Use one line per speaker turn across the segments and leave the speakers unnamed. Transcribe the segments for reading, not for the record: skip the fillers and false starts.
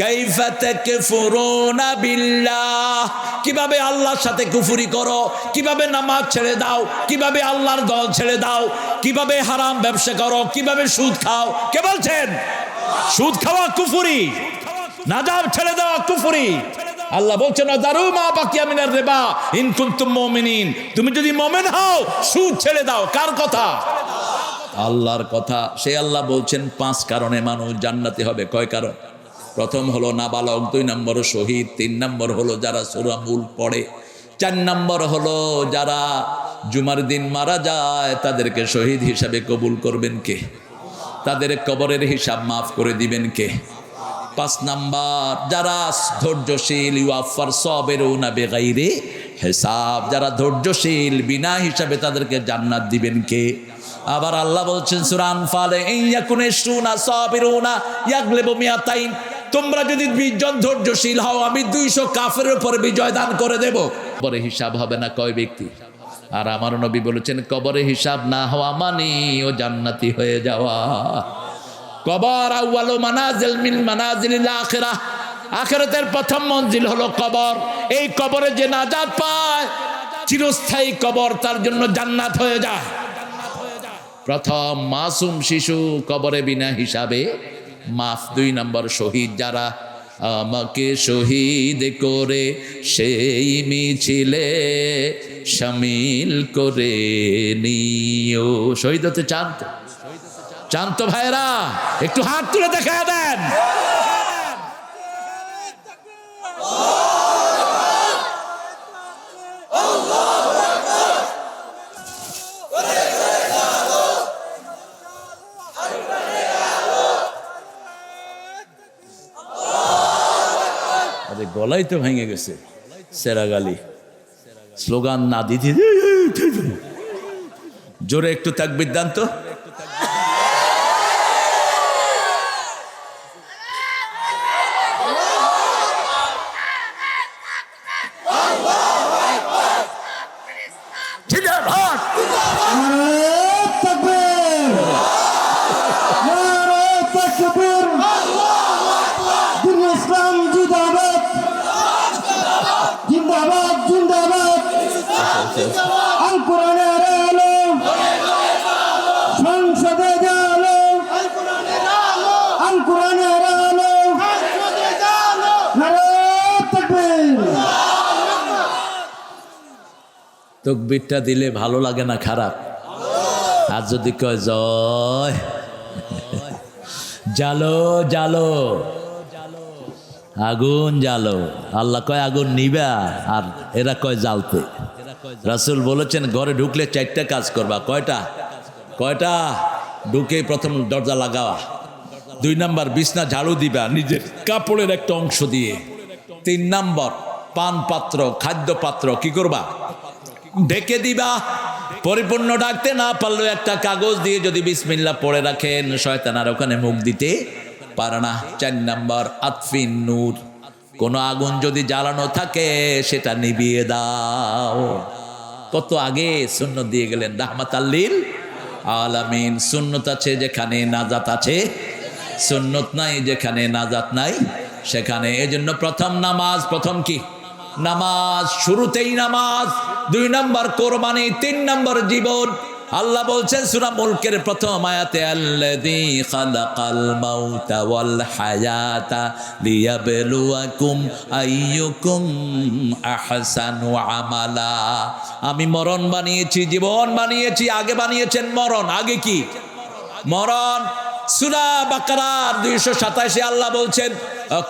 কাইফা তাকফুরুনা বিল্লাহ, কিভাবে আল্লাহর সাথে কুফরি করো, কিভাবে নামাজ ছেড়ে দাও, কিভাবে আল্লাহর দল ছেড়ে দাও, কিভাবে হারাম ব্যবসা করো, কিভাবে সুদ খাও। কে বলছেন? সুদ খাওয়া কুফরি, নাজাব ছেড়ে দেওয়া কুফরি। আল্লাহ বলছেন দারু মা বাকিয়া মিনার রিবা ইন কুনতুম মুমিনিন, তুমি যদি মুমিন হও সুদ ছেড়ে দাও। কার কথা? আল্লাহর কথা। সেই আল্লাহ বলছেন 5 কারণে মানুষ জান্নাতি হবে। কয় কারণ? প্রথম হলো নাবালক, 2 নম্বর শহীদ, 3 নম্বর হলো যারা সূরা মুলক পড়ে, 4 নম্বর হলো যারা জুমার দিন মারা যায় তাদেরকে শহীদ হিসাবে কবুল করবেন কে? তাদের কবরের হিসাব মাফ করে দিবেন কে? 5 নাম্বার যারা ধৈর্যশীল, ইউআফার সাবিরুনা বিগাইরি হিসাব, যারা ধৈর্যশীল বিনা হিসাবে তাদেরকে জান্নাত দিবেন কে? আবার আল্লাহ বলছেন সূরা আনফালে ইয়াকুনুনা সাবিরুনা ইয়াগলিবু মিয়াতাইন, তোমরা যদি 20 জন ধৈর্যশীল হও আমি 200 কাফেরের উপর বিজয় দান করে দেব। পরে হিসাব হবে না কয় ব্যক্তি? আর আমার নবী বলেছেন কবরে হিসাব না হওয়া মানে ও জান্নাতি হয়ে যাওয়া। কবর আউয়ালু মানাজিল মিন মানাজিলিল আখিরাহ, আখিরাতের প্রথম মঞ্জিল হলো কবর। এই কবরে যে নাজাত পায়, চিরস্থায়ী কবর তার জন্য জান্নাত হয়ে যায়। প্রথম মাসুম শিশু কবরে বিনা হিসাবে মাফ। 2 নম্বর শহীদ যারা, আমাকে শহীদ করে সেই মিছিলে শামিল করে নিও। শহীদ হতে চান তো? চান তো ভাইরা? একটু হাত তুলে দেখা দেন। আরে গলাই তো ভেঙে গেছে। সেরাগালি স্লোগান না দিতে জোরে একটু তাকবীর দান তো। তকবীরটা দিলে ভালো লাগে না খারাপ? আর যদি কয় জয়, জালো জালো আগুন জালো, আল্লাহ কয় আগুন নিবা আর এরা কয় জ্বালতে। রাসূল বলেছেন ঘরে ঢুকলে 4টা কাজ করবা। কয়টা? কয়টা? ঢুকে প্রথম দরজা লাগাওয়া, 2 নাম্বার বিছনা ঝাড়ু দিবা নিজের কাপড়ের একটা অংশ দিয়ে, 3 নাম্বার পান পাত্র খাদ্য পাত্র কি করবা? ঢেকে দিবা। পরিপূর্ণ ডাকতে না পারলেও একটা কাগজ দিয়ে যদি বিসমিল্লাহ পড়ে রাখেন শয়তান আর ওখানে মুখ দিতে পারে না। 4 নাম্বার আতফিন নূর, কোনো আগুন যদি জ্বালানো থাকে সেটা নিভিয়ে দাও। কত আগে সুন্নত দিয়ে গেলেন রাহমাতাল লিল আলামিন। সুন্নত আছে যেখানে নাজাত আছে, সুন্নত নাই যেখানে নাজাত নাই সেখানে। এজন্য প্রথম নামাজ, প্রথম কি? নামাজ, শুরুতেই নামাজ। 2 নম্বর কোরবানি, 3 নম্বর জীবন। আল্লাহ বলছেন সূরা মুলকের প্রথম আয়াতে আল্লাযী খালাকাল মাউতা ওয়াল হায়াতা লিয়াবলুয়াকুম আইয়ুকুম আহসানু আমালা। আমি মরণ বানিয়েছি, জীবন বানিয়েছি। আগে বানিয়েছেন মরণ। আগে কি? মরণ। সূরা বাকারার 227 আল্লাহ বলছেন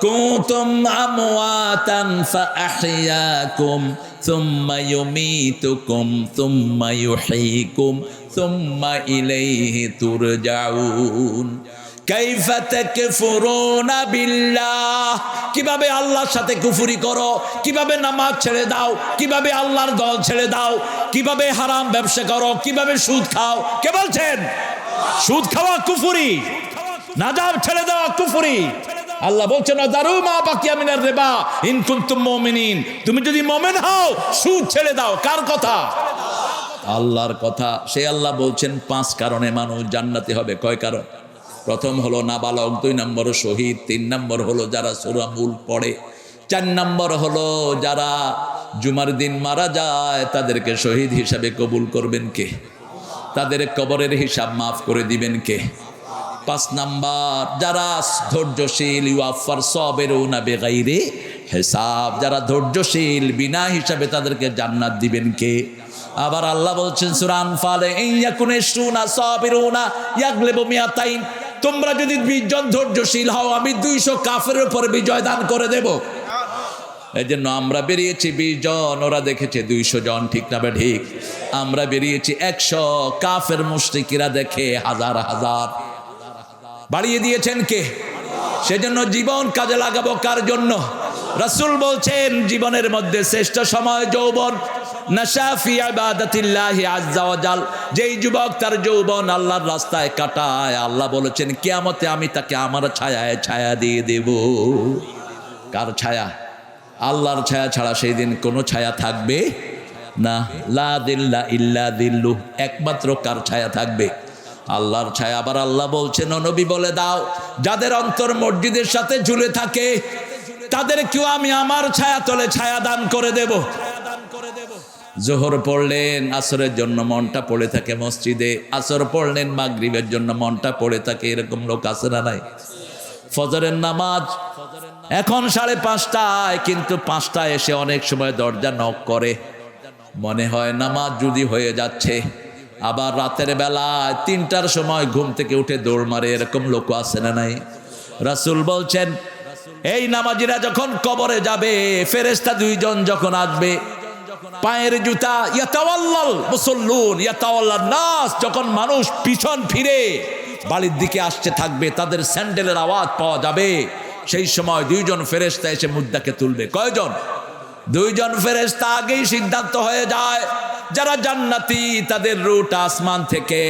কুনতুম আমওয়াতান ফাআহইয়াকুম সুম্মা ইউমীতুকুম সুম্মা ইউহয়ীকুম সুম্মা ইলাইহি তুরজাউন। কাইফা তাকফুরুনা বিল্লাহ, কিভাবে আল্লাহর সাথে কুফরি করো, কিভাবে নামাজ ছেড়ে দাও, কিভাবে আল্লাহর দল ছেড়ে দাও, কিভাবে হারাম ব্যবসা করো, কিভাবে সুদ খাও। কে বলছেন? সুদ খাওয়া কুফরি, নাজাব ছেড়ে দেওয়া কুফরি। আল্লাহ বলছেন দারু মা বাকিয়া মিনার রিবা ইন কুনতুম মুমিনিন, তুমি যদি মুমিন হও সুদ ছেড়ে দাও। কার কথা? আল্লাহর কথা। সেই আল্লাহ বলছেন 5 কারণে মানুষ জান্নাতি হবে। কয় কারণ? প্রথম হলো নাবালক, 2 নম্বর শহীদ, 3 নম্বর হলো যারা সূরা মুল্ক পড়ে, 4 নম্বর হলো যারা জুমার দিন মারা যায় তাদেরকে শহীদ হিসাবে কবুল করবেন কে? তাদের কবরের হিসাব মাফ করে দিবেন কে? 5 নাম্বার যারা ধৈর্যশীল, ইউআফার সাবিরুনা বিগাইরি হিসাব, যারা ধৈর্যশীল বিনা হিসাবে তাদেরকে জান্নাত দিবেন কে? আবার আল্লাহ বলছেন সূরা আনফালে, ইয়াকুনুনা সাবিরুনা ইয়াগলিবু মিয়াতাইন, তোমরা যদি 20 জন ধৈর্যশীল হও আমি 200 কাফেরের উপর বিজয় দান করে দেব। এই জন্য আমরা বেরিয়েছি 20 জন, ওরা দেখেছে 200 জন, ঠিক না ঠিক? আমরা বেরিয়েছি 100, কাফের মুশরিকরা দেখে হাজার হাজার। বাড়িয়ে দিয়েছেন কে? সেজন্য জীবন কাজে লাগাবো কার জন্য? রাসূল বলছেন জীবনের মধ্যে শ্রেষ্ঠ সময় যৌবন, নাশা ফি ইবাদাতিল্লাহি আযজা ওয়া জাল, যেই যুবক তার যৌবন আল্লাহর রাস্তায় কাটায়, আল্লাহ বলেছেন কিয়ামতে আমি তাকে আমার ছায়ায় ছায়া দিয়ে দেব। কার ছায়া? আল্লাহর ছায়া ছাড়া সেই দিন কোনো ছায়া থাকবে না। লা দিল্লা ইল্লা দিল্লু, একমাত্র কার ছায়া থাকবে? আল্লাহর ছায়া। আবার আল্লাহ বলছেন, ও নবী বলে দাও যাদের অন্তর মসজিদের সাথে ঝুলে থাকে তাদেরকেও আমি আমার ছায়া তলে ছায়া দান করে দেব। জোহর পড়লেন, আসরের জন্য মনটা পড়ে থাকে মসজিদে, আসর পড়লেন, মাগরিবের জন্য মনটা পড়ে থাকে, এরকম লোক আছে না নাই? ফজরের নামাজ এখন 5:30টায়, কিন্তু 5টায় এসে অনেক সময় দরজা নক করে, মনে হয় নামাজ যদি হয়ে যাচ্ছে। আবার রাতের বেলায় 3টার সময় ঘুম থেকে উঠে দৌড় মারে, এরকম লোক আছে না নাই? রাসূল বলছেন এই নামাজিরা যখন কবরে যাবে, ফেরেশতা 2 জন যখন আসবে, পায়ের জুতা ইয়াতাওয়াল্লাল মুসাল্লুন ইয়াতাওয়াল্লান নাস, যখন মানুষ পিছন ফিরে বাড়ির দিকে আসতে থাকবে তাদের স্যান্ডেলের আওয়াজ পাওয়া যাবে, সেই সময় 2 জন ফেরেশতা এসে মুদ্দাকে তুলবে। কয়জন? 2 জন ফেরেশতা। আগেই সিদ্ধান্ত হয়ে যায় যারা জান্নাতি তাদের রুট আসমান থেকে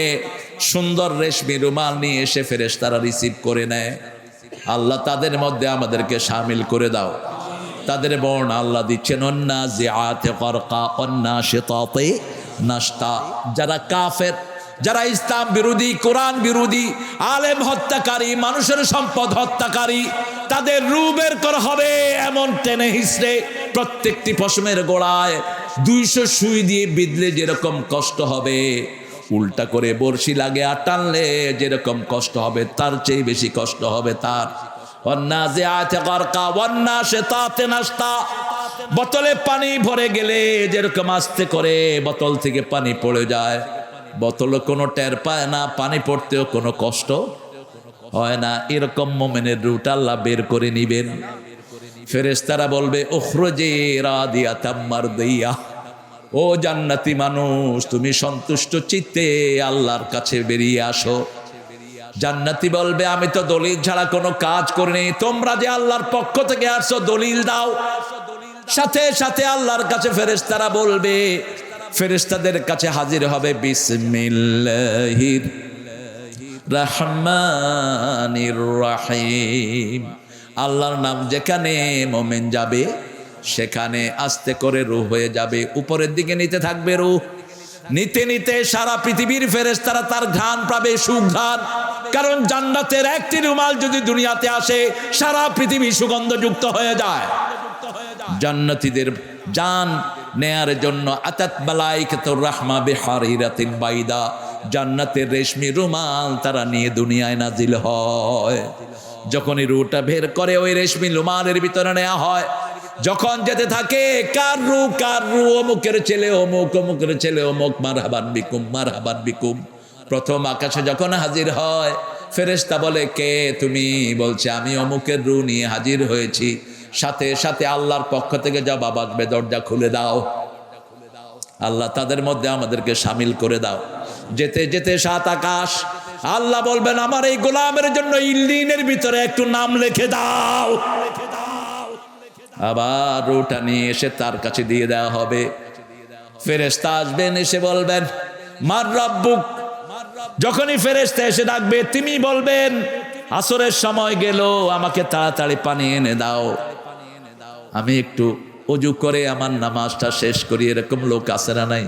সুন্দর রেশমি রুমাল নিয়ে এসে ফেরেশতারা রিসিভ করে নেয়। আল্লাহ তাদের মধ্যে আমাদেরকে শামিল করে দাও। তাদের বর্ণনা আল্লাহ দিচ্ছেন, অন্নাজিআতে গরকা অন্নাশিতাতে নাশতা। যারা কাফের, যারা ইসলাম বিরোধী, কোরআন বিরোধী, আলেম হত্যাকারী, মানুষের সম্পদ হত্যাকারী, তাদের রূহ বের করা হবে এমন টেনে হিসড়ে, প্রত্যেকটি পশমের গোড়ায় 200 সুই দিয়ে বিঁধলে যেরকম কষ্ট হবে, উল্টা করে বর্ষি লাগে আর টানলে যেরকম কষ্ট হবে তার চেয়ে বেশি কষ্ট হবে তার। ওয়ান্নাজিআতে গরকা ওয়ান্নাশিতাতে নাশতা, বোতলে পানি ভরে গেলে যেরকম আস্তে করে বোতল থেকে পানি পড়ে যায়, বোতলও কোনো টের পায় না, পানি পড়তেও কোনো কষ্ট হয় না, এরকম মোমেনের রুট আল্লাহ বের করে নিবেন। ফেরেশতারা বলবে, উখরুজি রাদিয়াতাম মারদিয়া, ও জান্নাতি মানুষ তুমি সন্তুষ্ট চিত্তে আল্লাহর কাছে বেরিয়ে আসো। জান্নাতি বলবে, আমি তো দলিল ছাড়া কোনো কাজ করিনি, তোমরা যে আল্লাহর পক্ষ থেকে আসছো দলিল দাও। সাথে সাথে আল্লাহর কাছে ফেরেশতারা বলবে, ফেরেশতাদের কাছে হাজির হবে বিসমিল্লাহির রহমানির রহিম, আল্লাহর নাম যেখানে মোমেন যাবে সেখানে আস্তে করে রূহ হয়ে যাবে, উপরের দিকে নিতে থাকবে রূহ, নিতে নিতে সারা পৃথিবীর ফেরেশতারা তার ঘ্রাণ পাবে, সুঘ্রাণ। কারণ জান্নাতের একটি রুমাল যদি দুনিয়াতে আসে সারা পৃথিবী সুগন্ধযুক্ত হয়ে যায়। জান্নাতীদের জান নেয়ার জন্য আতাত মালাইকাতুর রাহমা বিহারিরাতিন বাইদা, জান্নাতের রেশমি রুমাল তারা নিয়ে দুনিয়ায় নাজিল হয়। যখনই রুহটা বের করে ওই রেশমি রুমালের ভিতরে নেওয়া হয়, যখন যেতে থাকে কার রূহ কার রূহ, অমুকের ছেলে অমুক, অমুকের ছেলে অমুক, মারহাবান বিকুম মারহাবান বিকুম। প্রথম আকাশে যখন হাজির হয় ফেরেশতা বলে, কে তুমি? বলছে, আমি অমুকের রূহ নিয়ে হাজির হয়েছি। সাথে সাথে আল্লাহর পক্ষ থেকে জবাব আসবে, দরজা খুলে দাও। আল্লাহ তাদের মধ্যে আমাদেরকে শামিল করে দাও। যেতে যেতে 7 আকাশ, আল্লাহ বলবেন, আমার এই গোলামের জন্য ইল্লিনের ভিতরে একটু নাম লিখে দাও। আবার রুহটা নিয়ে এসে তার কাছে দিয়ে দেওয়া হবে। ফেরেশতা আসবেন, এসে বলবেন, মার রাব্বুক। যখনই ফেরেশতা এসে ডাকবে তিনি বলবেন, আসরের সময় গেল, আমাকে তাড়াতাড়ি পানি এনে দাও, আমি একটু ওযু করে আমার নামাজটা শেষ করি। এরকম লোক আছে না নাই?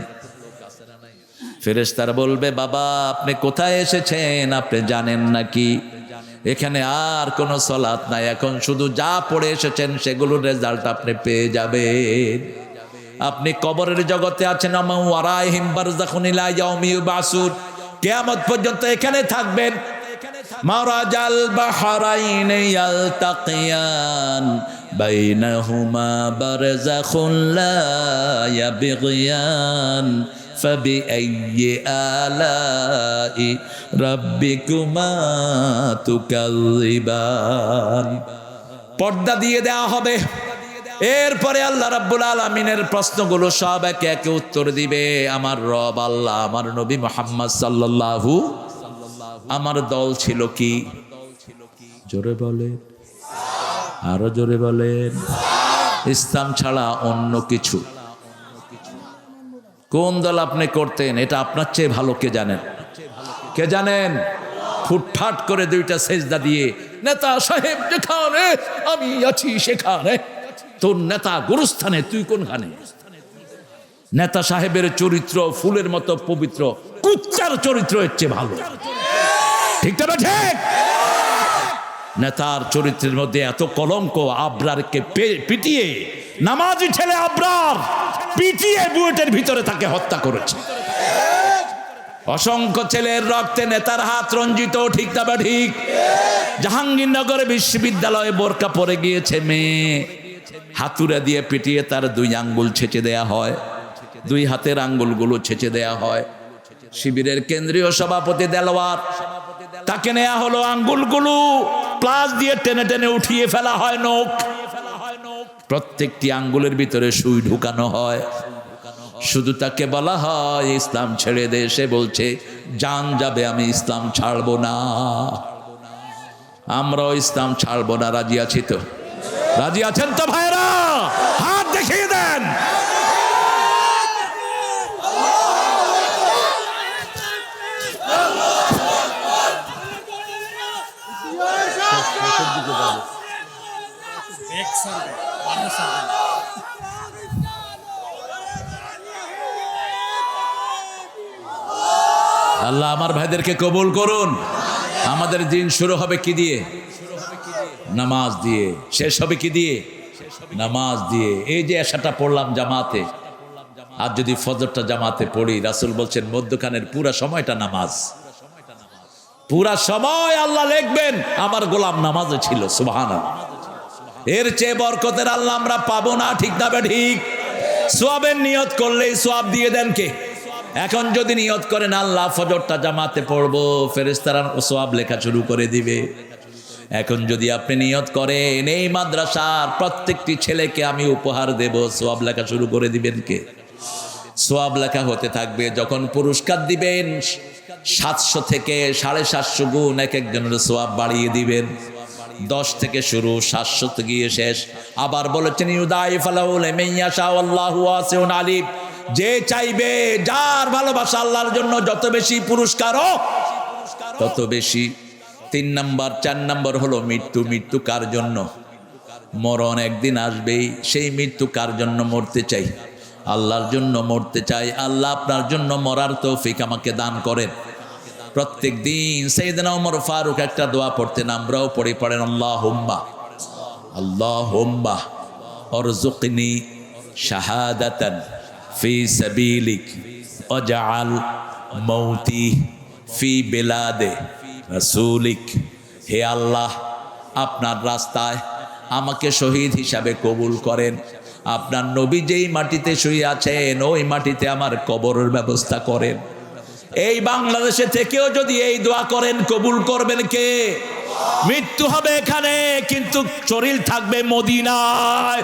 ফেরেশতারা বলবে, বাবা আপনি কোথায় এসেছেন, আপনি জানেন নাকি? এখানে আর কোনো সালাত নাই, এখন শুধু যা পড়ে এসেছেন সেগুলোর রেজাল্ট আপনি পেয়ে যাবেন। আপনি কবরের জগতে আছেন, আমা ওয়ারাইহিম বারযাখুন ইলা ইয়াউমি ইউবাসুন, কিয়ামত পর্যন্ত এখানে থাকবেন। মারাজাল বাহরাইনি ইয়ালতাকিয়ান বাইনাহুমা বারযাখুন লা ইয়াবগিয়ান ফাবিআইয়ি আলাই রাব্বিকুমা তুকাযিবান। পর্দা দিয়ে দেওয়া হবে, এরপরে আল্লাহ রাব্বুল আলামিনের প্রশ্নগুলো সব একে একে উত্তর দিবে আমার রব আল্লাহ। আমার নবী মুহাম্মদ সাল্লাল্লাহু, আমার দল ছিল কি? জোরে বলেন, আরো জোরে বলেন। ইসলাম ছাড়া অন্য কিছু। কোন দল আপনি করতেন এটা আপনার চেয়ে ভালো কে জানেন? কে জানেন? ফুটফাট করে দুইটা সেজদা দিয়ে নেতা সাহেব যেখানে আমি আছি সেখানে, তোর নেতা গুরুস্থানে তুই কোনখানে? নেতা সাহেবের চরিত্র ফুলের মতো পবিত্র, কুচ্চার চরিত্র হচ্ছে ভালো, ঠিক না ঠিক? নেতার চরিত্রের মধ্যে এত কলঙ্ক, আবরারকে পিটিয়ে, নামাজি ছেলে আবরার পিটিয়ে বুয়েটের ভিতরে তাকে হত্যা করেছে। অসংখ্য ছেলের রক্তে নেতার হাত রঞ্জিত, ঠিক না ঠিক? জাহাঙ্গীরনগর বিশ্ববিদ্যালয়ে বোরকা পরে গিয়েছে মেয়ে, হাতুড়া দিয়ে পিটিয়ে তার 2 আঙ্গুল ছেঁচে দেয়া হয়, 2 হাতের আঙ্গুলগুলো ছেঁচে দেয়া হয়। শিবিরের কেন্দ্রীয় সভাপতি দেলোয়ার, তাকে নেয়া হলো, আঙ্গুলগুলো প্লাস দিয়ে টেনে টেনে উঠিয়ে ফেলা হয় নখ, প্রত্যেকটি আঙ্গুলের ভিতরে সুই ঢুকানো হয়। শুধু তাকে বলা হয় ইসলাম ছেড়ে দে, সে বলছে জান যাবে আমি ইসলাম ছাড়বো না। আমরাও ইসলাম ছাড়বো না, রাজি আছি তো? রাজি আছেন তো ভাইরা? হাত দেখিয়ে দেন। আল্লাহ আমার ভাইদেরকে কবুল করুন। আমাদের দিন শুরু হবে কি দিয়ে? নামাজ দিয়ে। শেষ হবে কি দিয়ে? নামাজ দিয়ে। এই যে এশাটা পড়লাম জামাতে, আর যদি ফজরটা জামাতে পড়ি, রাসূল বলছেন মধ্যখানের পুরা সময়টা নামাজ, পুরা সময় আল্লাহ লিখবেন আমার গোলাম নামাজে ছিল। সুবহানাল্লাহ। এর চেয়ে বরকতের আল্লাহ আমরা পাবো না, ঠিক না ঠিক? সোয়াবের নিয়ত করলেই সোয়াব দিয়ে দেন কে? এখন যদি নিয়ত করেন আল্লাহ ফজরটা জামাতে পড়বো, ফেরেশতারা সোয়াব লেখা শুরু করে দিবে। এখন যদি আপনি নিয়ত করেন এই মাদ্রাসার প্রত্যেকটি ছেলেকে আমি উপহার দেব, সোয়াব লেখা শুরু করে দিবেন কে? সোয়াব লেখা হতে থাকবে। যখন পুরস্কার দিবেন 700 থেকে 750 গুণ এক একজনের সোয়াব বাড়িয়ে দিবেন। 10 থেকে শুরু, 700 গিয়ে শেষ। আবার বলেছেন ইউদাইফালাহু লিমান ইয়াশা আল্লাহু ওয়াসিউন আলিম, যে চাইবে, যার ভালোবাসা আল্লাহর জন্য যত বেশি পুরস্কারও তত বেশি। 3 নাম্বার, 4 নাম্বার হলো মৃত্যু। মৃত্যু কার জন্য? মরণ একদিন আসবেই। সেই মৃত্যু কার জন্য মরতে চাই? আল্লাহর জন্য মরতে চাই। আল্লাহ আপনার জন্য মরার তৌফিক আমাকে দান করেন। প্রত্যেক দিন সাইয়েদনা ওমর ফারুক একটা দোয়া পড়তেন, আমরাও পড়েন আল্লাহুম্মা আল্লাহুম্মা অরজুকনি শাহাদাতান ফি সাবিলিক ওয়াজআল মৌতি ফি বিলাদে রাসূলিক। হে আল্লাহ, আপনার রাস্তায় আমাকে শহীদ হিসাবে কবুল করেন। আপনার নবী যেই মাটিতে শুয়ে আছেন ওই মাটিতে আমার কবরের ব্যবস্থা করেন। এই বাংলাদেশে থেকেও যদি এই দোয়া করেন, কবুল করবেন কে? মৃত্যু হবে এখানে, কিন্তু শরীর থাকবে মদিনায়।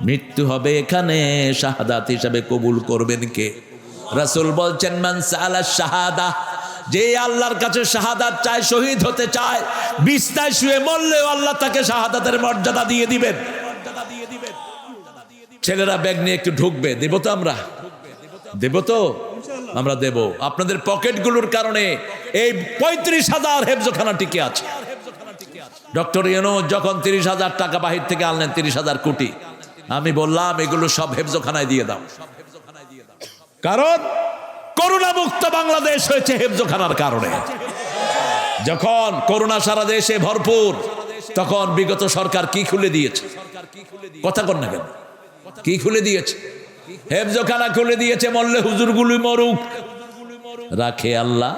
মৃত্যু হবে এখানে, শাহাদাত হিসাবে কবুল করবেন কে? রাসূল বলছেন মান সাআলা শাহাদা, যে আল্লাহর কাছে শাহাদাত চায়, শহীদ হতে চায়, বিছনায় শুয়ে মরলেও আল্লাহ তাকে শাহাদাতের মর্যাদা দিয়ে দিবেন। ছেলেরা ব্যাগ নিয়ে একটু ঢুকবে, দেব তো আমরা? দেব তো আমরা দেব। আপনাদের পকেটগুলোর কারণে এই 35,000 হেফজখানা টিকে আছে। ডক্টর ইউনূস যখন 30,000 টাকা বাহির থেকে আনলেন, 30,000 কোটি, আমি বললাম এগুলো সব হেফজখানায় দিয়ে দাও। কারণ করোনা মুক্ত বাংলাদেশ হয়েছে হেফজখানার কারণে। যখন করোনা সারা দেশে ভরপুর, তখন বিগত সরকার কি খুলে দিয়েছে? কথা কর না কেন? কি খুলে দিয়েছে? হেফজখানা খুলে দিয়েছে, মরলে হুজুরগুলি মরুক, রাখে আল্লাহ।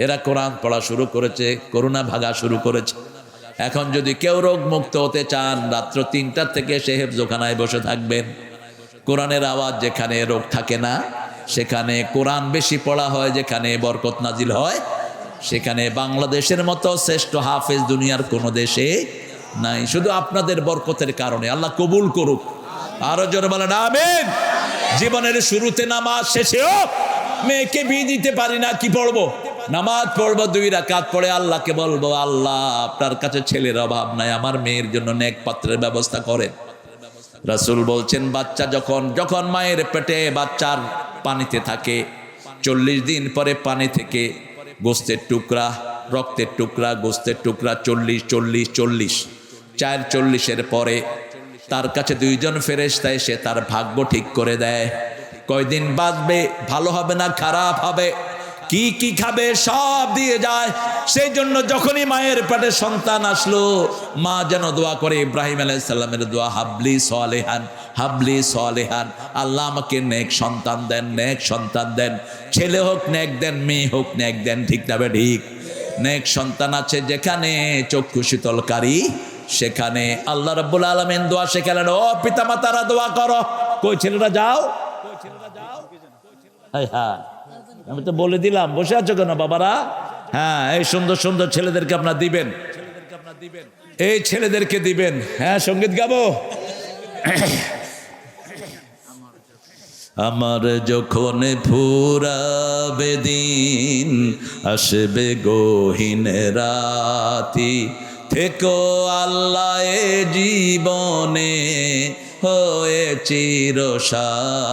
এরা কোরআন পড়া শুরু করেছে, করোনা ভাগা শুরু করেছে। এখন যদি কেউ রোগ মুক্ত হতে চান, রাত্র 3টা থেকে সে হেফজখানায় বসে থাকবেন। কোরআনের আওয়াজ যেখানে রোগ থাকে না, সেখানে কোরআন বেশি পড়া হয়, যেখানে বরকত নাজিল হয়, সেখানে বাংলাদেশের মতো শ্রেষ্ঠ হাফেজ দুনিয়ার কোনো দেশে নাই। শুধু আপনাদের বরকতের কারণে আল্লাহ কবুল করুক। আরো জোরে বলেন আমিন। জীবনের শুরুতে নামাজ, শেষেও মেয়েকে বিয়ে দিতে পারি না, কি পড়বো? নামাজ পড়বো, 2 রাকাত পড়ে আল্লাহকে বলবো, আল্লাহ আপনার কাছে ছেলের অভাব নাই, আমার মেয়ের জন্য নেক পাত্রের ব্যবস্থা করেন। রাসূল বলছেন, বাচ্চা যখন মায়ের পেটে বাচ্চার পানিতে থাকে, 40 দিন পরে পানি থেকে গোস্তের টুকরা, রক্তের টুকরা, গোস্তের টুকরা 40 440-এর পরে তার কাছে 2 জন ফেরেশতা এসে তার ভাগ্য ঠিক করে দেয়। কয়দিন বাঁচবে, ভালো হবে না খারাপ হবে, কি কি খাবে, সব দিয়ে যায়। সেই জন্য যখনই মায়ের পেটে সন্তান আসলো, মা যেন দোয়া করে ইব্রাহিম আলাইহিস সালামের দোয়া, হাবলি সালেহান, হাবলি সালেহান, আল্লাহ আমাকে নেক সন্তান দেন, নেক সন্তান দেন, ছেলে হোক নেক দেন, মেয়ে হোক নেক দেন। ঠিক না বে ঠিক? নেক সন্তান আছে যেখানে চক্ষু শীতলকারী, সেখানে আল্লাহ রাব্বুল আলামিন দোয়া শেখালেন, ও পিতামাতারা দোয়া করো। কই ছেলেরা যাও? হ্যাঁ, আমি তো বলে দিলাম, বসে আছো কেন বাবারা? হ্যাঁ, এই সুন্দর সুন্দর ছেলেদেরকে আপনারা দিবেন, এই ছেলেদেরকে দিবেন। হ্যাঁ, সঙ্গীত গাবো। আমার যখন ফুরাবে দিন, আসবে গহীন রাতি, থেকো আল্লাহ এ জীবনে হয়ে চিরসাথী।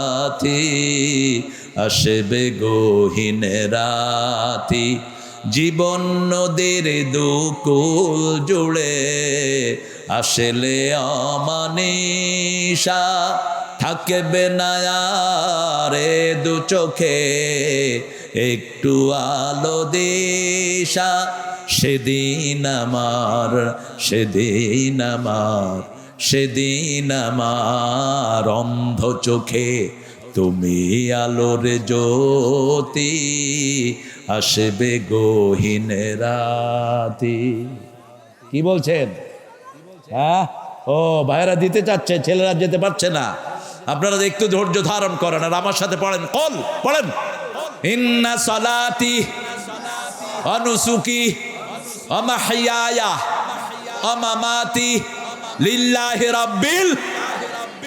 আসবে গহীন রাতি, জীবন নদীর দুকুল জুড়ে, আসলে অমানিসা থাকবে না আর দু চোখে, একটু আলো দিশা। সেদিন আমার, সেদিন আমার, সেদিন আমার অন্ধ চোখে তুমি আলোর জ্যোতি, আসবে গহীন রাতি। কি বলছেন? হ্যাঁ, ও ভাইরা দিতে চাচ্ছে, ছেলেরা যেতে পারছে না। আপনারা একটু ধৈর্য ধারণ করেন আর আমার সাথে পড়েন। কল পড়েন, ইন্না সালাতি ওয়া নুসুকি ওয়া মাহইয়ায়া ওয়া মামাতি লিল্লাহি রাব্বিল।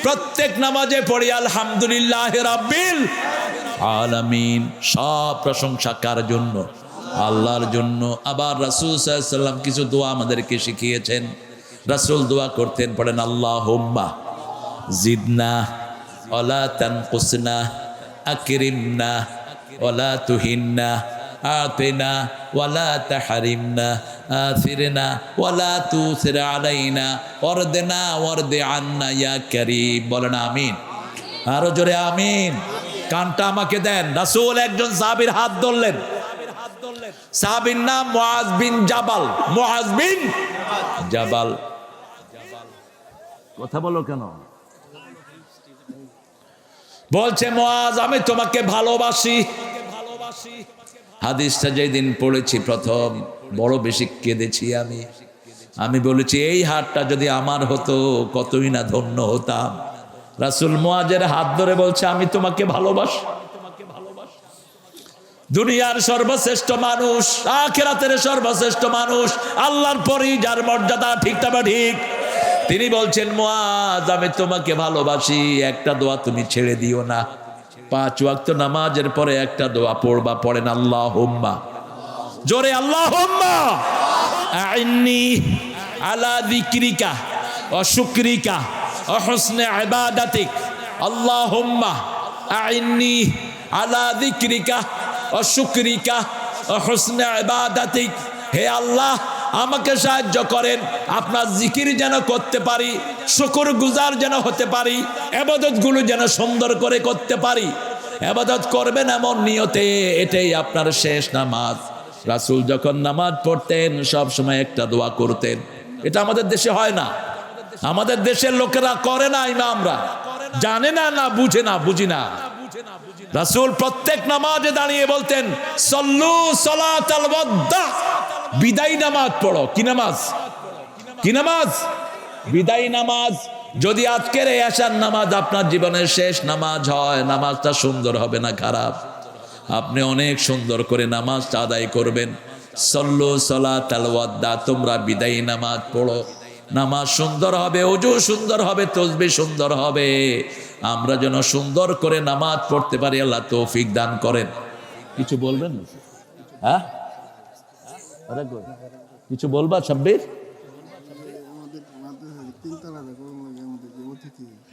প্রত্যেক নামাজে পড়ি আলহামদুলিল্লাহি রাব্বিল আলামিন। সব প্রশংসা কার জন্য? আল্লাহর জন্য। আবার রাসূল সাল্লাল্লাহু আলাইহি ওয়াসাল্লাম কিছু দোয়া আমাদেরকে শিখিয়েছেন। রাসূল দোয়া করতেন, পড়েন আল্লাহুম্মা জিদনা ওয়ালা তানকুসনা, আকরিমনা ওয়ালা তুহিন্না, আতিনা ওয়ালা তাহরিমনা, আথিরনা ওয়ালা তুসির আলাইনা, ওয়ারদনা ওয়ারদি আন্না ইয়া কারীম। বলেন আমিন। আরো জোরে আমিন। কানটা আমাকে দেন। রাসূল একজন সাহাবীর হাত ধরলেন। সাহাবীর নাম মুআজ বিন জাবাল। মুআজ বিন জাবাল। কথা বলো কেন? বলছে, মুআজ আমি তোমাকে ভালোবাসি। হাদিসটা যেদিন পড়েছি প্রথম, বড় বেশি কেঁদেছি আমি বলেছি, এই হাতটা যদি আমার হতো কতই না ধন্য হতাম। রাসূল মুআজের হাত ধরে বলছে, আমি তোমাকে ভালোবাসি। দুনিয়ার সর্বশ্রেষ্ঠ মানুষ, আখিরাতের সর্বশ্রেষ্ঠ মানুষ, আল্লাহর পরেই যার মর্যাদা, ঠিক না ঠিক? তিনি বলছেন, মুআজ আমি তোমাকে ভালোবাসি, একটা দোয়া তুমি ছেড়ে দিও না। 5 ওয়াক্ত নামাজের পরে একটা দোয়া পড়বা। পড়েন আল্লাহুম্মা, জোরে আল্লাহুম্মা আইন্নি আলা যিকরিকা ওয়া শুকরিকা ওয়া হুসনি ইবাদাতিক। আল্লাহুম্মা আইন্নি আলা যিকরিকা ওয়া শুকরিকা ওয়া হুসনি ইবাদাতিক। হে আল্লাহ, আমাকে সাহায্য করেন, আপনার জিকির যেন করতে পারি, শুকরগুজার যেন হতে পারি, ইবাদতগুলো যেন সুন্দর করে করতে পারি। ইবাদত করবেন এমন নিয়তে, এটাই আপনার শেষ নামাজ। রাসূল যখন নামাজ পড়তেন সব সময় একটা দোয়া করতেন। এটা আমাদের দেশে হয় না, আমাদের দেশের লোকেরা করে না, ইমামরা জানে না, না বুঝে না, বুঝি না। রাসূল প্রত্যেক নামাজে দাঁড়িয়ে বলতেন সল্লু সালাতাল ওয়াদা, বিদায় নামাজ পড়ো। কি নামাজ? কি নামাজ? বিদায় নামাজ। যদি আজকের এই আশার নামাজ আপনার জীবনের শেষ নামাজ হয়, নামাজটা সুন্দর হবে না খারাপ? আপনি অনেক সুন্দর করে নামাজটা আদায় করবেন। সল্লু সালাতাল ওয়াদা, তোমরা বিদায়ী নামাজ পড়ো। নামাজ সুন্দর হবে, ওযু সুন্দর হবে, তাসবিহ সুন্দর হবে। আমরা যেন সুন্দর করে নামাজ পড়তে পারি, আল্লাহ তৌফিক দান করেন। কিছু বলবেন? হ্যাঁ, কিছু বলবা সাব্বির?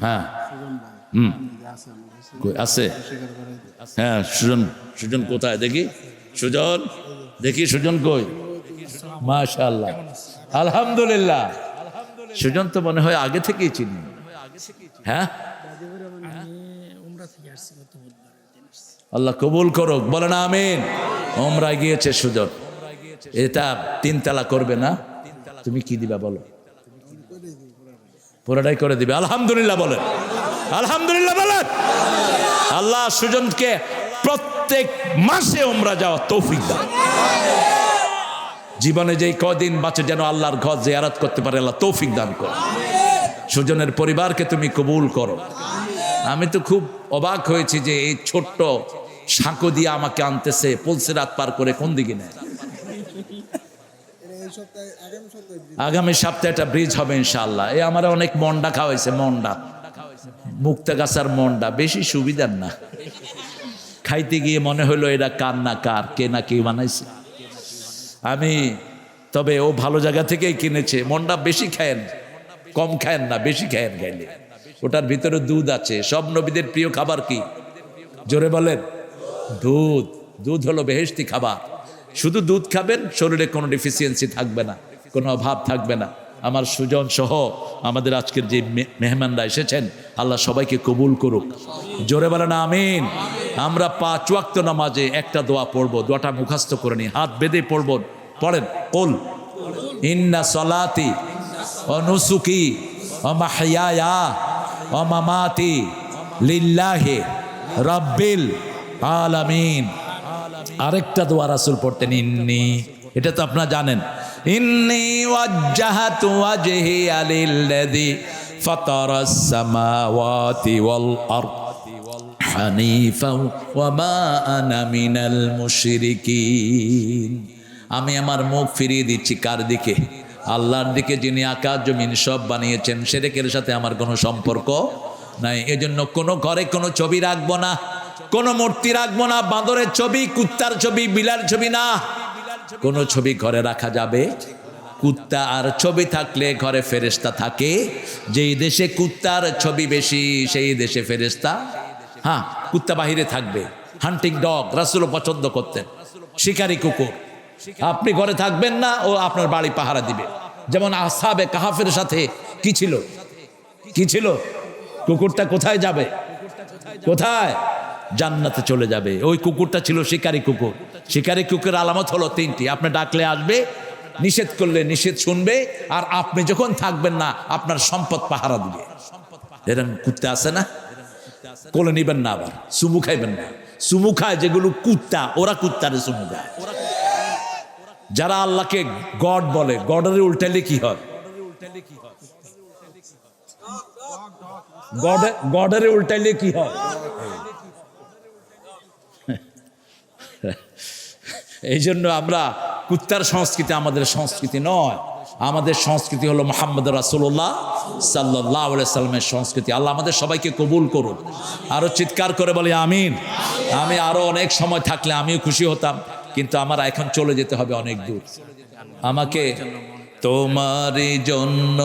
হ্যাঁ, আছে। হ্যাঁ, সুজন, সুজন কোথায় দেখি? সুজন, দেখি সুজন কই? মাশাআল্লাহ, আলহামদুলিল্লাহ। সুজন তো মনে হয় আগে থেকেই চিনি। হ্যাঁ, আল্লাহ কবুল করুক, বলেন আমিন। উমরায় গিয়েছে সুজন। এটা 3 তালা করবে না? তুমি কি দিবা বলো? পুরোটাই করে দিবে। আলহামদুলিল্লাহ বলেন, আলহামদুলিল্লাহ বলেন। আল্লাহ সুজনকে প্রত্যেক মাসে উমরা যাওয়া তৌফিক দান। জীবনে যেই কদিন বাঁচে যেন আল্লাহর ঘর জিয়ারত করতে পারে, আল্লাহ তৌফিক দান করো। সুজনের পরিবারকে তুমি কবুল করো। আমি তো খুব অবাক হয়েছি যে এই ছোট্ট সাঁকো দিয়ে আমাকে আনতেছে, পুলসিরাত পার করে কোন দিকে নেয়। আগামী সপ্তাহে একটা ব্রিজ হবে ইনশাআল্লাহ। এই আমার অনেক মন্ডা খাওয়াইছে, মন্ডা, মুক্তাগাছার মন্ডা, বেশি সুবিধার না। খাইতে গিয়ে মনে হলো এটা কার না কার, কে না কে বানাইছে। আমি তবে ও ভালো জায়গা থেকেই কিনেছে। মন্ডা বেশি খায়েন, কম খায়েন না, বেশি খায়েন। খাইলে ওটার ভিতরে দুধ আছে। সব নবীদের প্রিয় খাবার কি? জোরে বলেন। দুধ। দুধ হলো বেহেশতি খাবার। শুধু দুধ খাবেন, শরীরে কোনো ডিফিসিয়েন্সি থাকবে না, কোনো অভাব থাকবে না। আমার সুজন সহ আমাদের আজকের যে মেহমানরা এসেছেন, আল্লাহ সবাইকে কবুল করুক। জোরে বলেন আমিন। আমরা 5 ওয়াক্ত নামাজে একটা দোয়া পড়বো। দোয়াটা মুখস্থ করে নি, হাত বেঁধে পড়বো। পড়েন, কুল ইন্না সলাতি ওয়া নুসুকি ওয়া মাহইয়ায়া ওয়া মামাতি লিল্লাহি রাব্বিল আলামিন। আরেকটা দোয়া রাসূল পড়তেন, ইন্নি, এটা তো আপনারা জানেন, ইন্নি ওয়াজ্জাহাতু ওয়াজহিয়া লিল্লাযী ফাতারাস সামাওয়াতি ওয়াল আরদ হানিফাও ওয়া মা আনা মিনাল মুশরিকিন। আমি আমার মুখ ফিরিয়ে দিচ্ছি কার দিকে? আল্লাহর দিকে, যিনি আকাশ জমিন সব বানিয়েছেন। শিরকের সাথে আমার কোনো সম্পর্ক নাই। এজন্য কোনো ঘরে কোনো ছবি রাখবো না, কোনো মূর্তি রাখবো না। বাঁদরের ছবি, কুত্তার ছবি, বিলার ছবি না, কোনো ছবি ঘরে রাখা যাবে? কুত্তা আর ছবি থাকলে ঘরে ফেরেশতা থাকে। যেই দেশে কুত্তার ছবি বেশি সেই দেশে ফেরেশতা, হ্যাঁ, কুত্তা বাহিরে থাকবে। হান্টিং ডগ রাসূলও পছন্দ করতেন, শিকারী কুকুর। আপনি ঘরে থাকবেন না, ও আপনার বাড়ি পাহারা দিবে। যেমন আসহাবে কাহাফের সাথে কি ছিল? কি ছিল? কুকুরটা কোথায় যাবে? কোথায়? জান্নাতে চলে যাবে। ওই কুকুরটা ছিল শিকারী কুকুর। শিকারী কুকুরের আলামত হলো 3টি। আপনি ডাকলে আসবে, নিষেধ করলে নিষেধ শুনবে, আর আপনি যখন থাকবেন না আপনার সম্পদ পাহারা দিবে। এরকম কুত্তা আছে না? কোলে নিবেন না, আবার চুমু খাইবেন না। চুমু খায় যেগুলো কুত্তা, ওরা কুত্তারে চুমু খায়। যারা আল্লাহকে গড বলে, গডের উল্টাইলে কি হয়? গডের উল্টাইলে কি হয়? এই জন্য আমরা কুত্তার সংস্কৃতি আমাদের সংস্কৃতি নয়। আমাদের সংস্কৃতি হলো মুহাম্মদ রাসূলুল্লাহ সাল্লাল্লাহু আলাইহি সাল্লামের সংস্কৃতি। আল্লাহ আমাদের সবাইকে কবুল করুন। আরো চিৎকার করে বলি আমিন। আমি আরো অনেক সময় থাকলে আমিও খুশি হতাম, কিন্তু আমার এখন চলে যেতে হবে অনেক দূর। আমাকে তোমার জন্য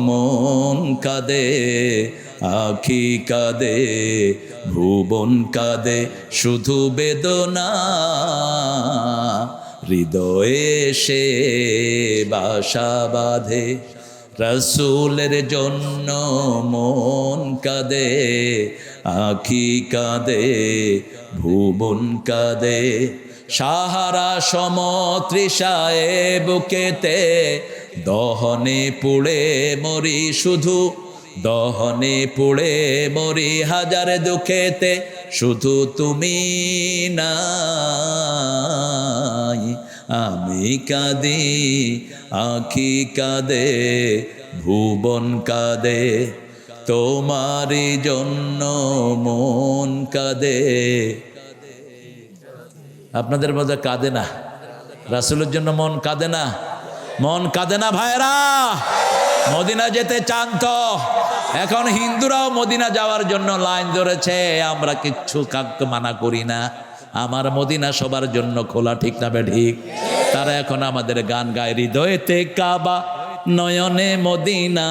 মন কাঁদে, আখি কাঁদে, ভুবন কাঁদে, শুধু বেদনা হৃদয়ে সে বাসা বাঁধে। রাসূলের জন্য মন কাঁদে, আখি কাঁদে, ভুবন কাঁদে, সাহারা সমতৃষায় বুকেতে দহনে পুড়ে মরি শুধু, দহনে পুড়ে মরি হাজার দুঃখেতে, শুধু তুমি নাই। আমি কাঁদি আঁখি কাঁদে ভুবন কাঁদে, তোমারই জন্য মন কাঁদে। আপনাদের মধ্যে কাঁদে না? রাসূলের জন্য মন কাঁদে না? মন কাঁদে না ভাইরা? মদিনা যেতে চান তো? এখন হিন্দুরাও মদিনা যাওয়ার জন্য লাইন ধরেছে। আমরা কিচ্ছু কাউকে মানা করি না। আমার মদিনা সবার জন্য খোলা, ঠিক না ঠিক? তারা এখন আমাদের গান গায়, হৃদয়েতে কাবা নয়নে মদিনা,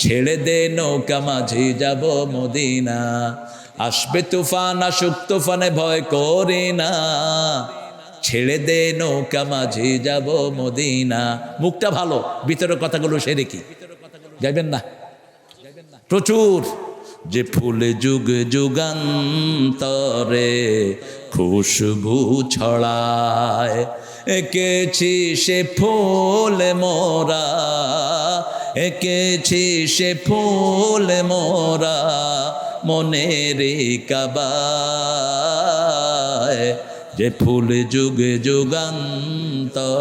ছেড়ে দে নৌকা মাঝি যাব মদিনা, আসবে তুফান আসুক তুফানে ভয় করি না, ছেড়ে দে নৌকা মাঝি যাব মদিনা। মুখটা ভালো, ভিতরের কথাগুলো সেরে কি যাইবেন না? প্রচুর যে ফুলে যুগ যুগান্তরে খুশবু ছড়ায়, এঁকেছি সে ফুল মোরা, এঁকেছি সে ফুল মোরা মনের কাবায়, যে ফুল যুগ যুগান্তরে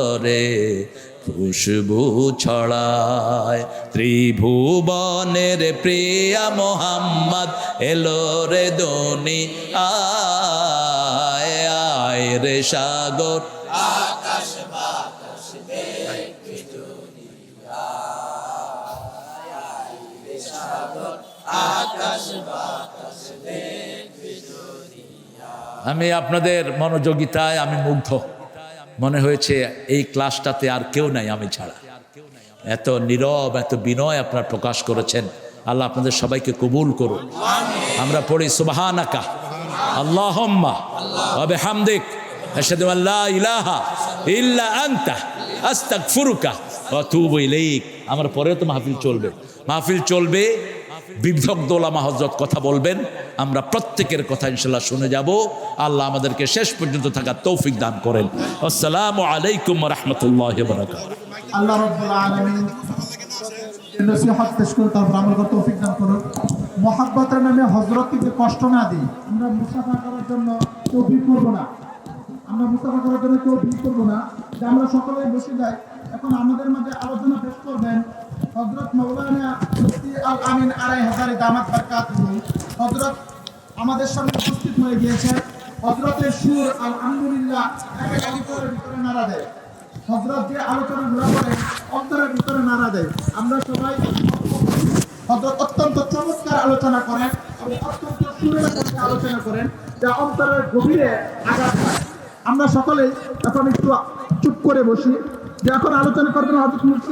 খুশবু ছড়ায়। ত্রিভুবনের প্রিয়া মোহাম্মদ এলো রে দুনিয়ায়, আয় রে সাগর আকাশ বাতাস দেখবি দুনিয়ায়, আয় রে সাগর আকাশ বাতাস দেখবি দুনিয়ায়। আমি আপনাদের মনোযোগিতায় আমি মুগ্ধ। মনে হয়েছে এই ক্লাসটাতে আর কেউ নাই আমি ছাড়া। এত নীরব, এত বিনয় আপনারা প্রকাশ করেছেন। আল্লাহ আপনাদের সবাইকে কবুল করুন। আমরা পড়ি সুবহানাকা আল্লাহুম্মা ওয়া বিহামদিক আশহাদু আল্লা ইলাহা ইল্লা আনতা আস্তাগফিরুকা ওয়া আতুবু ইলাইক। আমার পরেও তো মাহফিল চলবে, মাহফিল চলবে। বিদগ্ধ ওলামা হযরত কথা বলবেন, আমরা প্রত্যেকের কথা ইনশাআল্লাহ শুনে যাব। আল্লাহ আমাদেরকে শেষ পর্যন্ত থাকার তৌফিক দান করেন। আসসালামু আলাইকুম ওয়া রাহমাতুল্লাহি ওয়া বারাকাতুহু।
আল্লাহ রাব্বুল আলামিন নসিহত পেশ করে তারপর আমল করতে তৌফিক দান করুন। মুহাব্বতের নামে হযরতকে কষ্ট না দিই। আমরা মুসাফা করার জন্য কেউ ভিড় করব না, আমরা মুসাফা করার জন্য কেউ ভিড় করব না, যে আমরা সকলেই বসে যাই। এখন আমাদের মাঝে আলোচনা পেশ করবেন হযরত মাওলানা মুফতি আল আমিন আড়াই হাজারি দামাত বারকাতুহু। হযরত আমাদের সামনে উপস্থিত হয়ে গিয়েছেন। হযরতের সুর আলহামদুলিল্লাহ একেবারে অন্তরের ভিতরে নাড়া দেয়। হযরত যে আলোচনাগুলো করেন অন্তরের ভিতরে নাড়া দেয়। আমরা সবাই হযরত অত্যন্ত চমৎকার আলোচনা করেন এবং অত্যন্ত সুরের সাথে আলোচনা করেন, যা অন্তরের গভীরে আঘাত পায়। আমরা সকলেই এখন একটু চুপ করে বসি। যে এখন আলোচনা করবেন হযরত মুফতি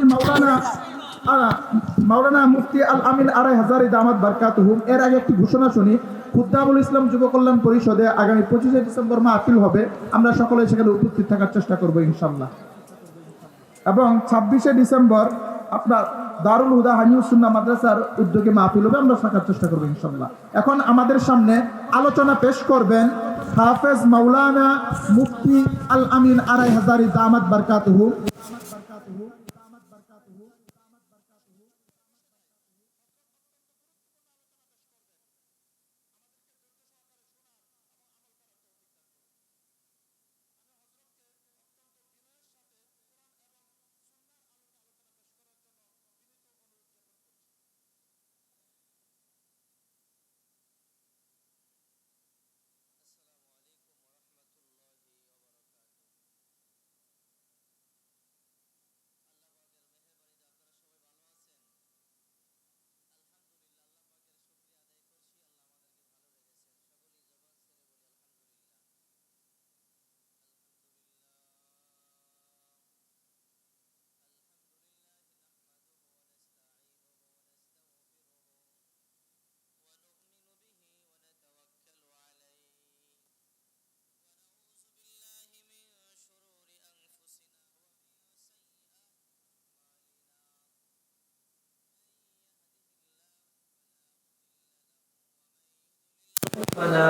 মাওলানা মুফতি আল আমিন আড়াই হাজারি দামাত বারকাতুহু। এর আগে একটি ঘোষণা শুনি। খুদ্দামুল ইসলাম যুব কল্যাণ পরিষদে আগামী 25শে ডিসেম্বর মাহফিল হবে। আমরা সকলে সেখানে উপস্থিত থাকার চেষ্টা করবো ইনশাআল্লাহ। এবং 26শে ডিসেম্বর আপনার দারুল হুদা হানিউস সুন্নাহ মাদ্রাসার উদ্যোগে মাহফিল হবে। আমরা থাকার চেষ্টা করবো ইনশাআল্লাহ। এখন আমাদের সামনে আলোচনা পেশ করবেন হাফেজ মাওলানা মুফতি আল আমিন আড়াই হাজারি দামাত বারকাতুহু।
فلا